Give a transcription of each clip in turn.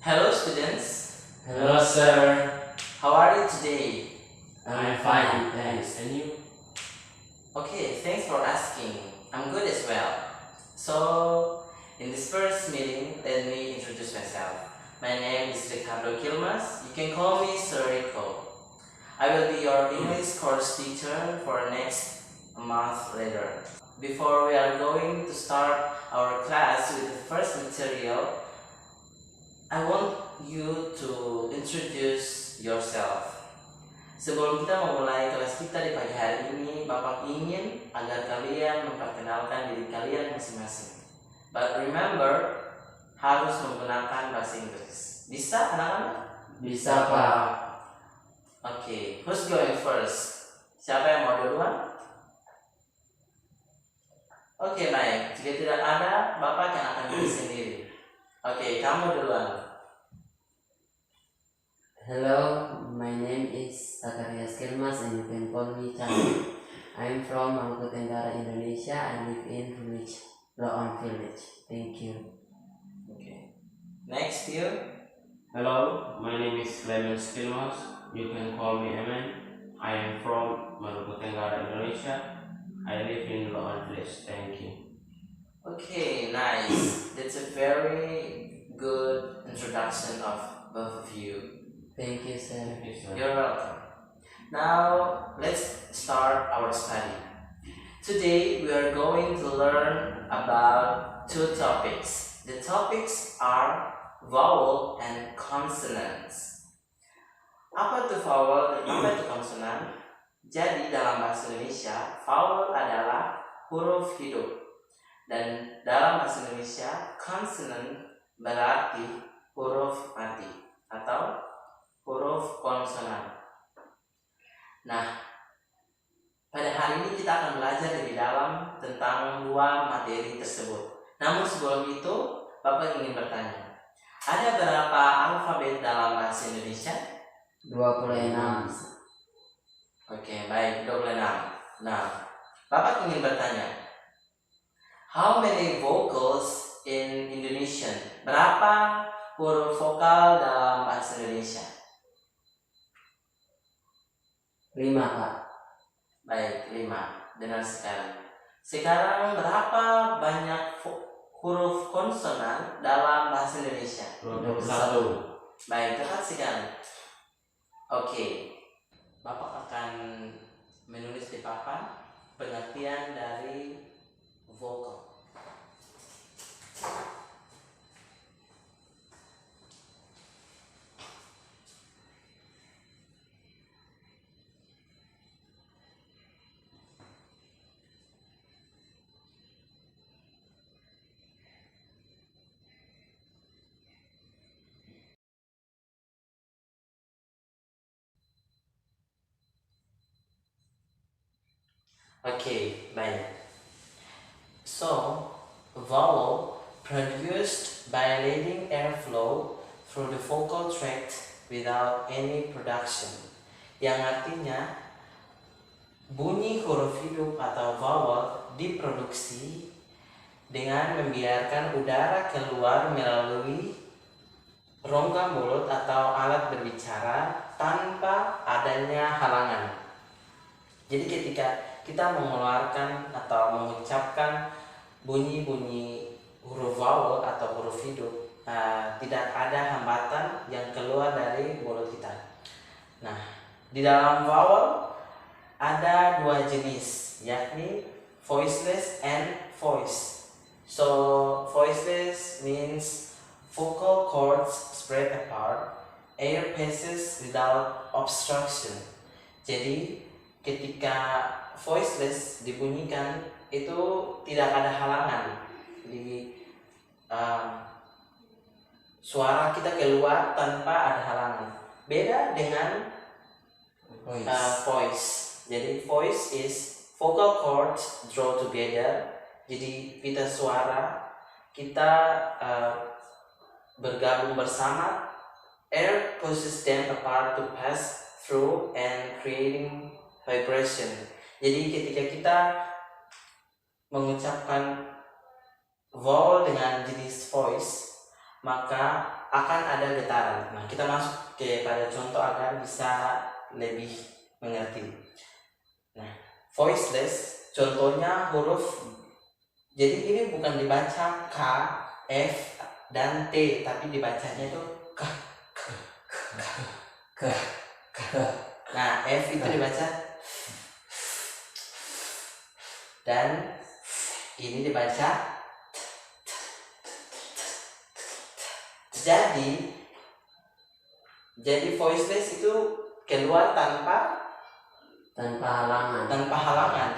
Hello students, Hello, sir. how are you today? I'm fine, thanks. And you? Okay, thanks for asking. I'm good as well. So, in this first meeting, let me introduce myself. My name is Ricardo Kilmas. You can call me Sir Rico. I will be your English course teacher for next month later. Before we are going to start our class with the first material, I want you to introduce yourself. Sebelum kita memulai kelas kita di pagi hari ini, Bapak ingin agar kalian memperkenalkan diri kalian masing-masing. But remember, harus menggunakan bahasa Inggris. Bisa anak-anak? Bisa, Pak. Okay, who's going first? Siapa yang mau duluan? Oke, baik. Jika tidak ada, Bapak yang akan beri sendiri. Oke, kamu duluan. Hello, my name is Zakarias Kilmas and you can call me Chan. I'm from Maluku Tenggara, Indonesia. I live in Loon Village. Thank you. Okay. Next, you. Hello, my name is Clemens Kilmas. You can call me Eman. I am from Maluku Tenggara, Indonesia. I live in Loon Village. Thank you. Okay, nice. That's a very good introduction of both of you. Thank you, sir. Thank you, sir. You're welcome. Now, let's start our study. Today, we are going to learn about two topics. The topics are vowel and consonants. Apa itu vowel dan apa itu konsonan? Jadi, dalam bahasa Indonesia, vowel adalah huruf hidup. Dan dalam bahasa Indonesia, consonant berarti huruf mati atau huruf konsonan. Nah, pada hari ini kita akan belajar lebih dalam tentang dua materi tersebut. Namun sebelum itu, Bapak ingin bertanya, ada berapa alfabet dalam bahasa Indonesia? 26. Oke, baik, 26. Nah, Bapak ingin bertanya, how many vocals in Indonesian? Berapa huruf vokal dalam bahasa Indonesia? 5, Pak. Baik, 5. Benar sekali. Sekarang berapa banyak huruf konsonan dalam bahasa Indonesia? 21. Baik, tepat sekali. Oke. Bapak akan menulis di papan pengertian dari vokal. Okay, baik. So, vowel produced by letting airflow through the vocal tract without any production. Yang artinya bunyi huruf hidup atau vowel diproduksi dengan membiarkan udara keluar melalui rongga mulut atau alat berbicara tanpa adanya halangan. Jadi ketika kita mengeluarkan atau mengucapkan bunyi-bunyi huruf vowel atau huruf hidup, tidak ada hambatan yang keluar dari mulut kita. Nah, di dalam vowel ada dua jenis, yakni voiceless and voice. So, voiceless means vocal cords spread apart, air passes without obstruction. Jadi, ketika voiceless dibunyikan itu tidak ada halangan di suara kita keluar tanpa ada halangan. Beda dengan voice. Jadi voice is vocal cords draw together. Jadi pita suara kita bergabung bersama. Air pushes them apart to pass through and creating vibration. Jadi ketika kita mengucapkan vowel dengan jenis voice, maka akan ada getaran. Nah, kita masuk pada contoh agar bisa lebih mengerti. Nah, voiceless contohnya huruf, jadi ini bukan dibaca K, F, dan T, tapi dibacanya itu K. Nah, F itu dibaca, dan ini dibaca. Jadi voiceless itu keluar tanpa halangan.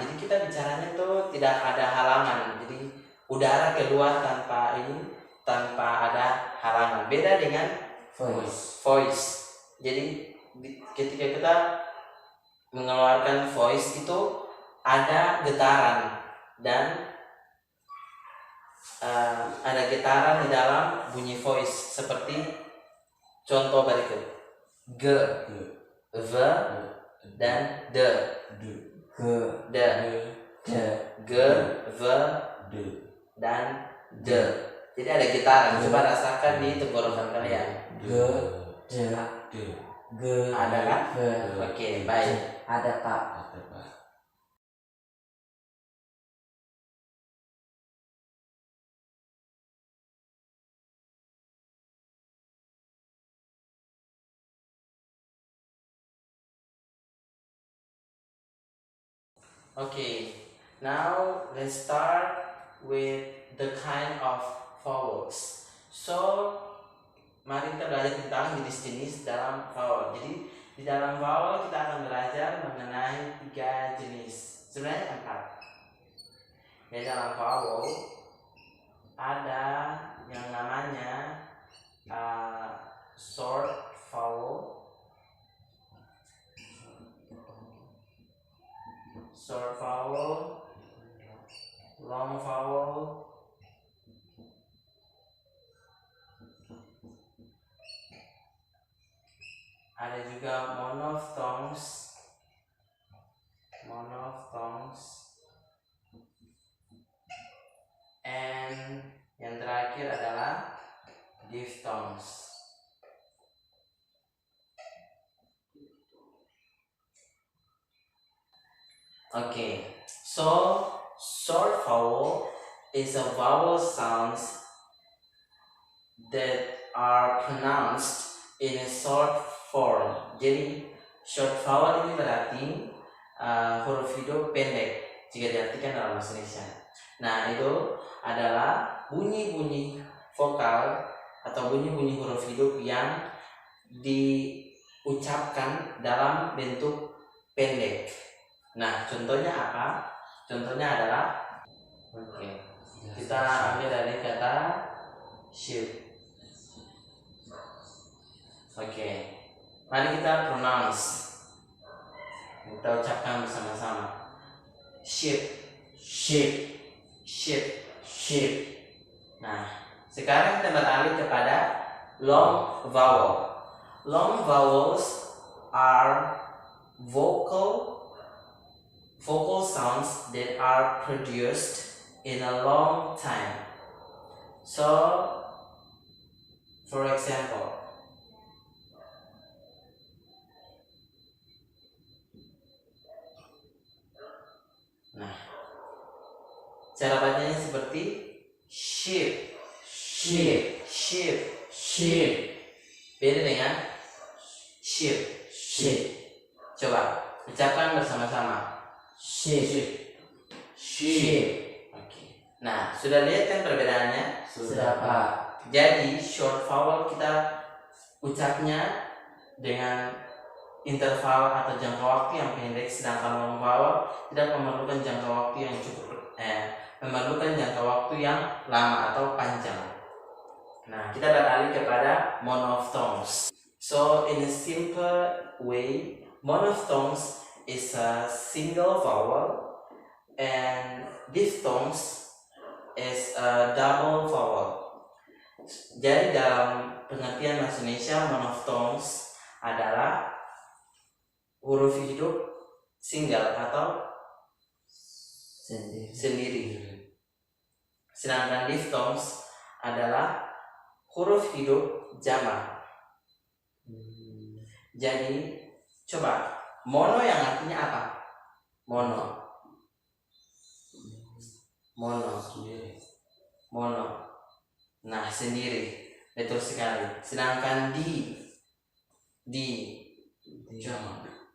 Jadi kita bicaranya itu tidak ada halangan. Jadi udara keluar tanpa ada halangan. Beda dengan voice. Jadi ketika kita mengeluarkan voice itu ada getaran dan ada getaran di dalam bunyi voice, seperti contoh berikut: g, v, dan d. G, v, dan d. Jadi ada getaran. Coba rasakan di tenggorokan kalian. Ada kan? Oke, baik. Ada Pak. Okay, now let's start with the kind of vowels. So, mari kita belajar tentang jenis-jenis dalam vowel. Jadi, di dalam vowel kita akan belajar mengenai 3 jenis. Sebenarnya 4. Di dalam vowel ada yang namanya short vowel, long vowel, ada juga monophthongs, and yang terakhir adalah diphthongs. Okay, so short vowel is a vowel sounds that are pronounced in a short form. Jadi short vowel ini berarti huruf hidup pendek jika diartikan dalam bahasa Indonesia. Nah, itu adalah bunyi-bunyi vokal atau bunyi-bunyi huruf hidup yang diucapkan dalam bentuk pendek. Nah, contohnya apa? Contohnya adalah, kita ambil dari kata shoot. Mari kita pronounce. Kita ucapkan bersama-sama. Sheep. Nah, sekarang kita beralih kepada long vowel. Long vowels are vocal sounds that are produced in a long time. So, for example, cara bacanya seperti sheep. Beda dengan sheep. Coba ucapkan bersama-sama. Sheep. Oke. Nah, sudah lihat kan perbedaannya? Sudah Pak. Jadi short vowel kita ucapnya dengan interval atau jangka waktu yang pendek, sedangkan long vowel tidak memerlukan jangka waktu yang memerlukan jangka waktu yang lama atau panjang. Nah, kita beralih kepada monophthongs. So, in a simple way, monophthongs is a single vowel and diphthongs is a double vowel. Jadi dalam pengertian bahasa Indonesia, monophthongs adalah huruf hidup single atau sendiri. Sedangkan diphthongs adalah huruf hidup jamak. Jadi coba mono yang artinya apa? Mono. Nah, sendiri. Betul sekali. Sedangkan di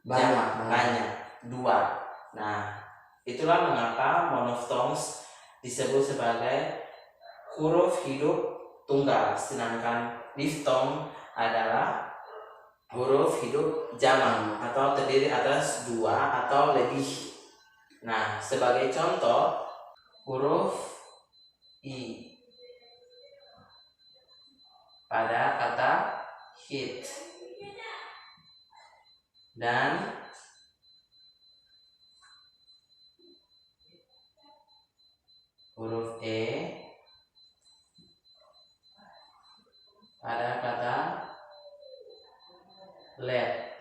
banyak, dua. Nah, itulah mengapa monophthongs disebut sebagai huruf hidup tunggal, sedangkan diphthong adalah huruf hidup jamak atau terdiri atas dua atau lebih. Nah, sebagai contoh huruf I pada kata hit dan huruf E pada kata let.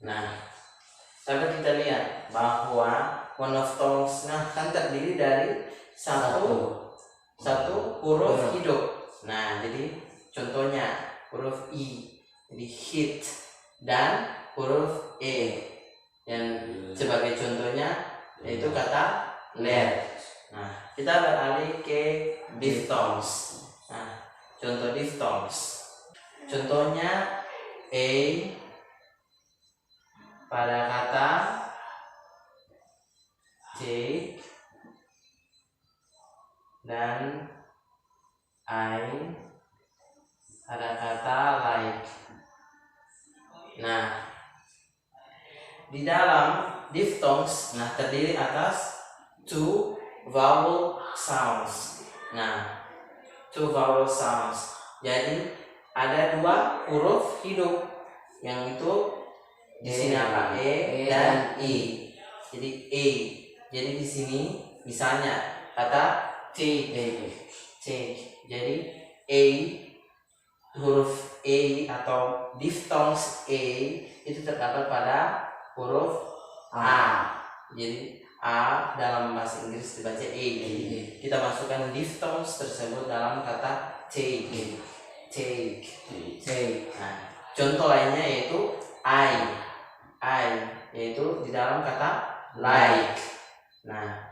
Nah, dapat kita lihat bahwa monophthongs kan terdiri dari satu huruf hidup. Nah, jadi contohnya huruf I, jadi hit, dan huruf E yang sebagai contohnya yaitu kata let. Nah, kita beralih ke diphthongs. Nah, contoh diphthongs. Contohnya A pada kata take dan I pada kata like. Nah, di dalam diphthongs terdiri atas two vowel sounds. Nah, two vowel sounds. Jadi ada dua huruf hidup yang itu di sini apa? E dan I. Jadi E. Jadi di sini misalnya kata take. Jadi A, huruf E atau diphthongs E itu terdapat pada huruf A. Jadi A dalam bahasa Inggris dibaca E. Kita masukkan diphthongs tersebut dalam kata take. Nah, contoh lainnya yaitu I yaitu di dalam kata like. Nah,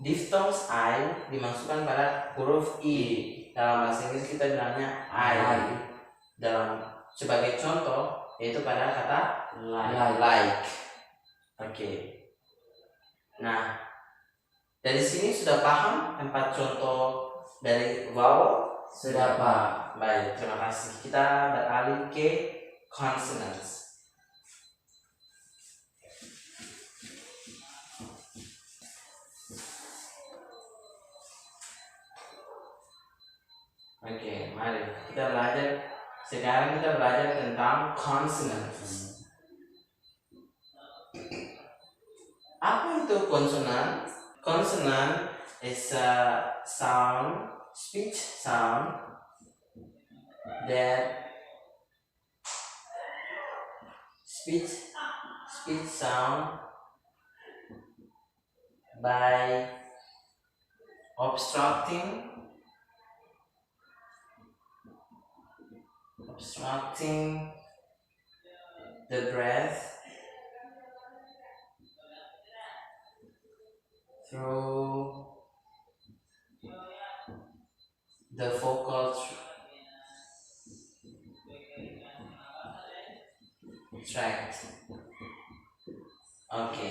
diphthongs I dimasukkan pada huruf I. Dalam bahasa Inggris kita bilangnya I. Dalam sebagai contoh yaitu pada kata like. Oke. Nah, dari sini sudah paham 4 contoh dari vowel? Sudah, Pak. Baik, terima kasih. Kita beralih ke consonants. Oke, mari kita belajar. Sekarang kita belajar tentang consonants. Apa itu konsonan? Konsonan is a sound, speech sound that speech sound by obstructing the breath through the vocal tract. Oke.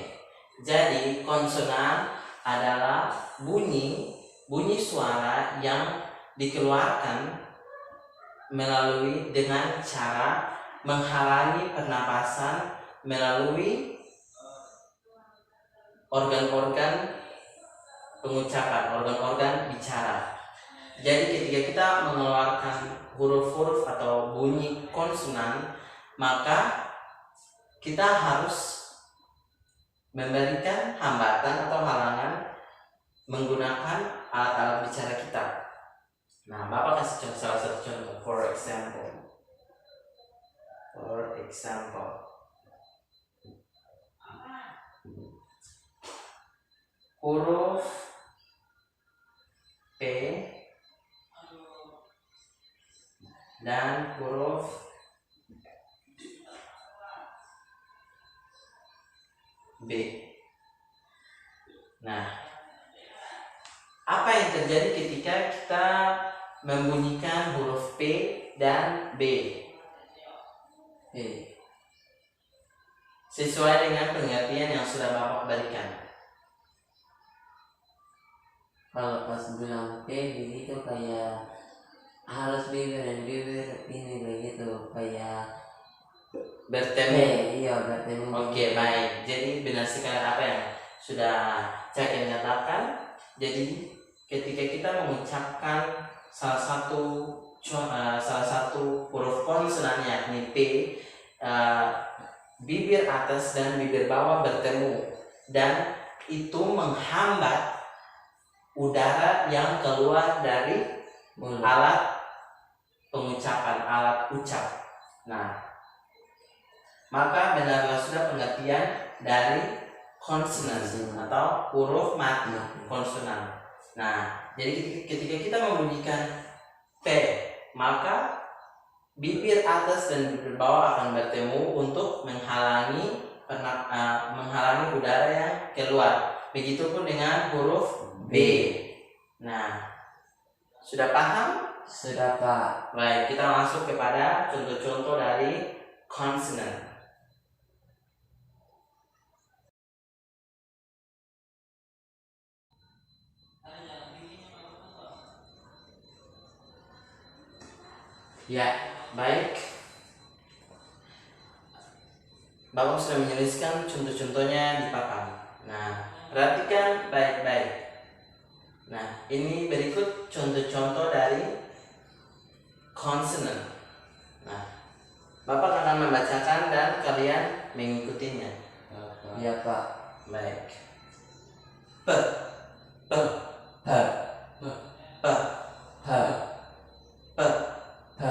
Jadi konsonan adalah bunyi suara yang dikeluarkan melalui dengan cara menghalangi pernapasan melalui organ-organ pengucapan, organ-organ bicara. Jadi ketika kita mengeluarkan huruf-huruf atau bunyi konsonan, maka kita harus memberikan hambatan atau halangan menggunakan alat-alat bicara kita. Nah, Bapak kasih contoh, salah satu contoh. For example, huruf P dan huruf B. Nah, apa yang terjadi ketika kita membunyikan huruf P dan B? Sesuai dengan pengertian yang sudah Bapak berikan. Kalau pas bilang P begitu kayak harus bibir dan bibir ini begitu kayak Bertemu. iya bertemu. Oke, baik. Jadi benar sekali apa yang sudah Cakin katakan. Jadi ketika kita mengucapkan salah satu huruf konsonan yakni P, bibir atas dan bibir bawah bertemu dan itu menghambat udara yang keluar dari alat pengucapan, alat ucap. Nah, maka benarlah sudah pengertian dari konsonan atau huruf mati konsonan. Nah, jadi ketika kita membunyikan P, maka bibir atas dan bibir bawah akan bertemu untuk menghalangi udara yang keluar. Begitupun dengan huruf B. Nah, sudah paham? Sudah Pak. Baik, kita masuk kepada contoh-contoh dari konsonan. Ya, baik. Bapak sudah menuliskan contoh-contohnya di papan. Nah, perhatikan baik-baik. Nah, ini berikut contoh-contoh dari konsonan. Nah, Bapak akan membacakan dan kalian mengikutinya. Iya Pak. Baik. P, P, P, P, P, P. P,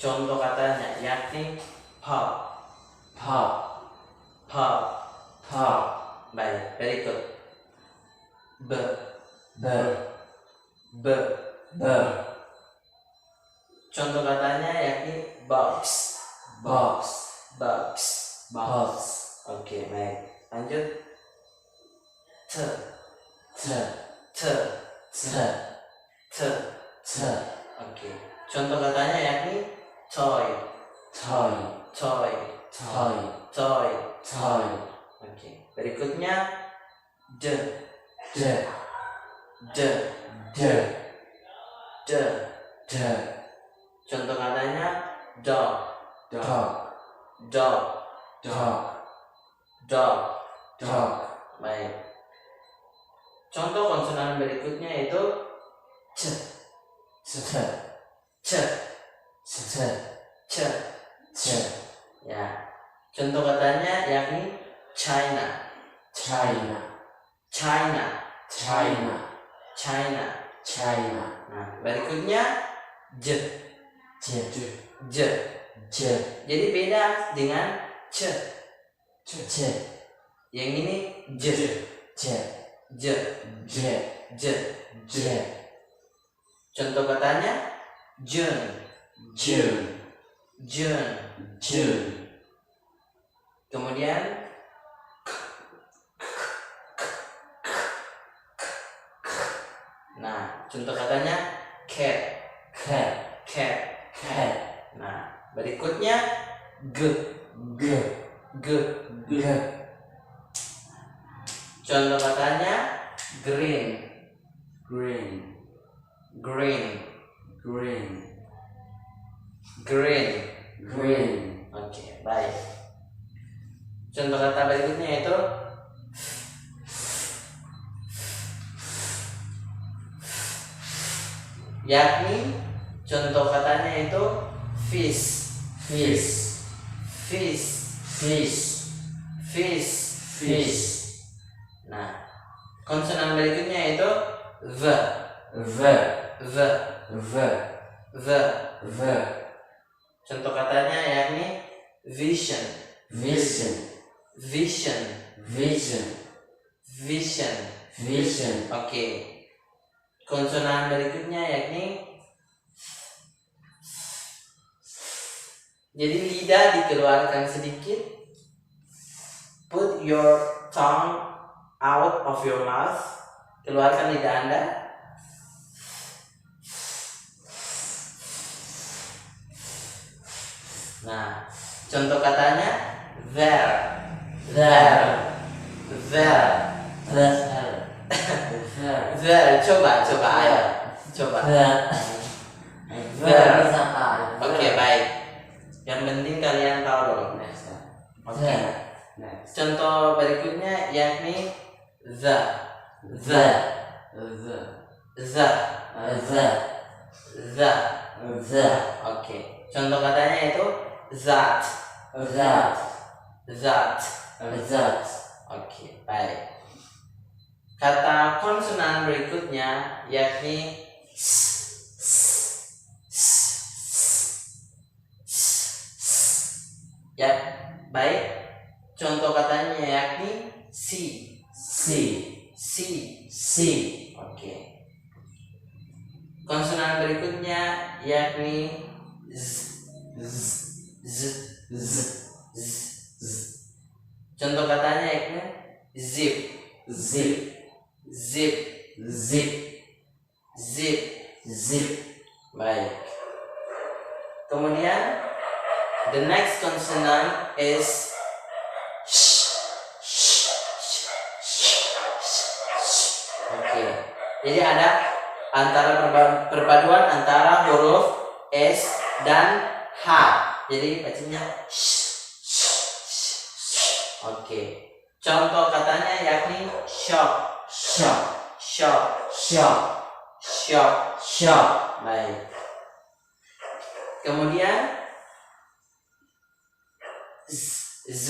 Contoh katanya yakni pop, pop, pop, pop. Baik, berikut B, B, B. B, Contoh katanya yakni box, box, box. box. Oke, baik. Lanjut. T, T, T, T, T. T. Oke. Contoh katanya yakni toy, Toy, toy, toy, toy. toy. Oke. Berikutnya D, D, D, D, D. D. Contoh katanya dog, Dog, dog, dog, dog. dog. Baik. Contoh konsonan berikutnya yaitu C, Ch, C, ch, C. ch. Ya. Contoh katanya yakni China, China, China, China, China. China. Nah, berikutnya J, J, J. J, Jadi beda dengan C. J, Yang ini J, J, J, J, J. J. Contoh katanya June, June, June. June. Kemudian nah, contoh katanya cat, Cat, cat. cat. Nah, berikutnya G, G, G. G. Contoh katanya green, Green, green, green, green. green. Oke, baik. Contoh kata berikutnya itu yakni contoh katanya itu fish, Fish, fish, fish, fish. fish. Nah, konsonan berikutnya itu v, V, v, V, v. V. Contoh katanya yakni vision, Vision, vision, vision, vision. vision. Oke. Konsonan berikutnya yakni Jadi lidah dikeluarkan sedikit. Put your tongue out of your mouth. Keluarkan lidah Anda. Nah, contoh katanya there, there, there, there. Coba, ayo, coba. There bisa Pak. Oke, baik. Yang penting kalian tahu dulu. Oke. Next. Contoh berikutnya yakni the, The. The. Oke. Contoh katanya itu that. Oke, baik. Kata konsonan berikutnya yakni ya, baik. Contoh katanya yakni si. Oke. Konsonan berikutnya yakni z. Contoh katanya yakni zip. Baik. Kemudian the next consonant is Oke. Jadi ada perpaduan antara huruf S dan H. Jadi bacanya Oke. Contoh katanya yakni shop. Baik. Kemudian z.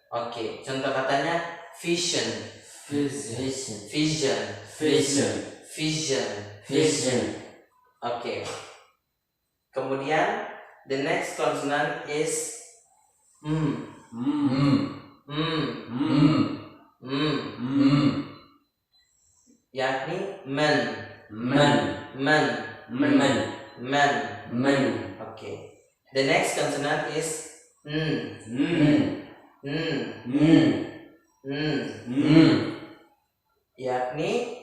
Oke. Contoh katanya vision. Oke. Kemudian the next consonant is yakni men. Oke. The next consonant is yakni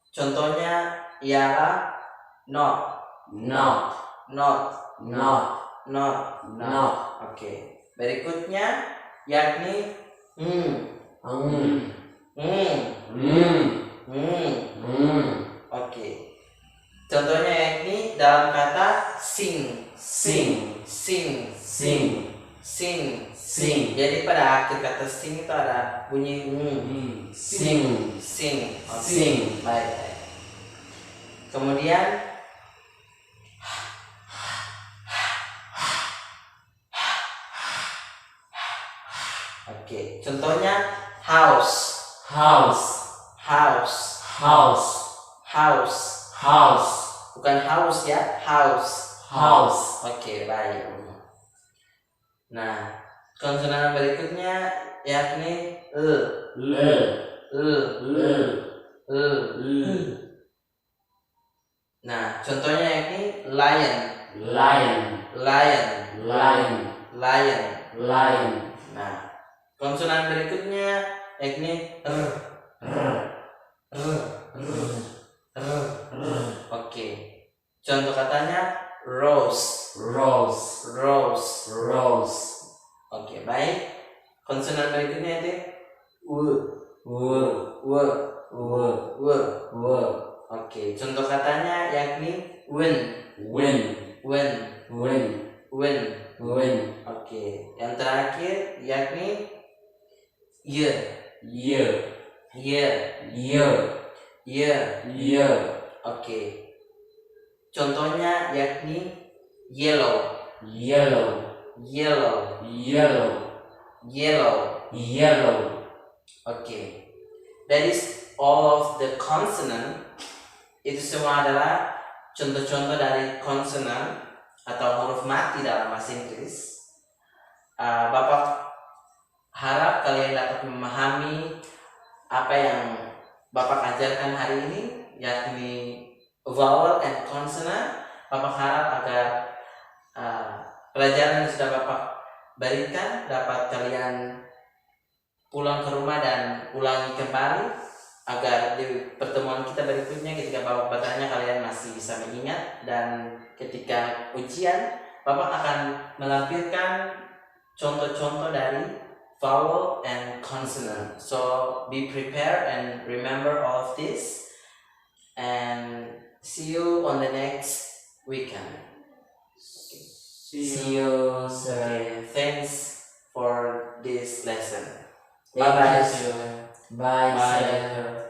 contohnya ialah not. Oke. Berikutnya yakni Oke. Contohnya yakni dalam kata sing. Jadi pada akhir kata sing itu ada bunyi Sing. Oke. Baik. Kemudian Oke, contohnya house. Bukan house ya, house. Oke, baik. Nah, konsonan berikutnya yakni Nah, contohnya yakni lion. Nah, konsonan berikutnya yakni Oke. Contoh katanya rose. Oke, baik. Konsonan berikutnya itu Oke, contoh katanya yakni win. Oke, yang terakhir yakni year. Oke. Contohnya yakni yellow. Oke. That is all of the consonant. Itu semua adalah contoh-contoh dari konsonan atau huruf mati dalam bahasa Inggris. Bapak harap kalian dapat memahami apa yang Bapak ajarkan hari ini, yakni vowel and consonant. Bapak harap agar pelajaran yang sudah Bapak berikan dapat kalian pulang ke rumah dan ulangi kembali agar di pertemuan kita berikutnya ketika Bapak bertanya kalian masih bisa mengingat, dan ketika ujian Bapak akan menampilkan contoh-contoh dari vowel and consonant. So be prepared and remember all of this, and see you on the next weekend. See you, sir. Okay, thanks for this lesson. Thank Bye-bye. you, sir. Bye, Bye. sir.